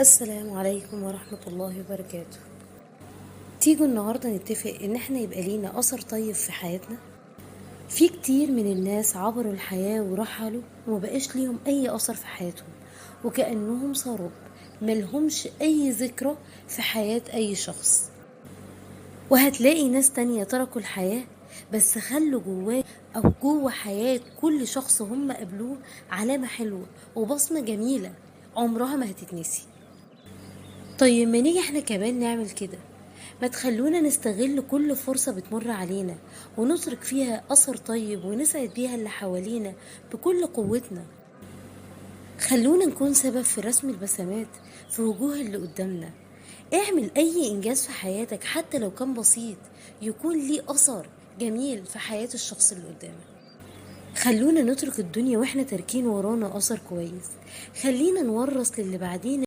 السلام عليكم ورحمة الله وبركاته. تيجوا النهاردة نتفق ان احنا يبقى لينا اثر طيب في حياتنا. في كتير من الناس عبروا الحياة ورحلوا ومبقاش ليهم اي اثر في حياتهم، وكأنهم سراب ملهمش اي ذكرى في حياة اي شخص. وهتلاقي ناس تانية تركوا الحياة بس خلوا جواه او جوه حياة كل شخص هم قابلوه علامة حلوة وبصمة جميلة عمرها ما هتتنسي. طيب ما نيجي احنا كمان نعمل كده، ما تخلونا نستغل كل فرصة بتمر علينا ونترك فيها أثر طيب ونسعد بيها اللي حوالينا بكل قوتنا. خلونا نكون سبب في رسم البسمات في وجوه اللي قدامنا. اعمل أي إنجاز في حياتك حتى لو كان بسيط، يكون ليه أثر جميل في حياة الشخص اللي قدامك. خلونا نترك الدنيا واحنا تاركين ورانا أثر كويس. خلينا نورث للي بعدين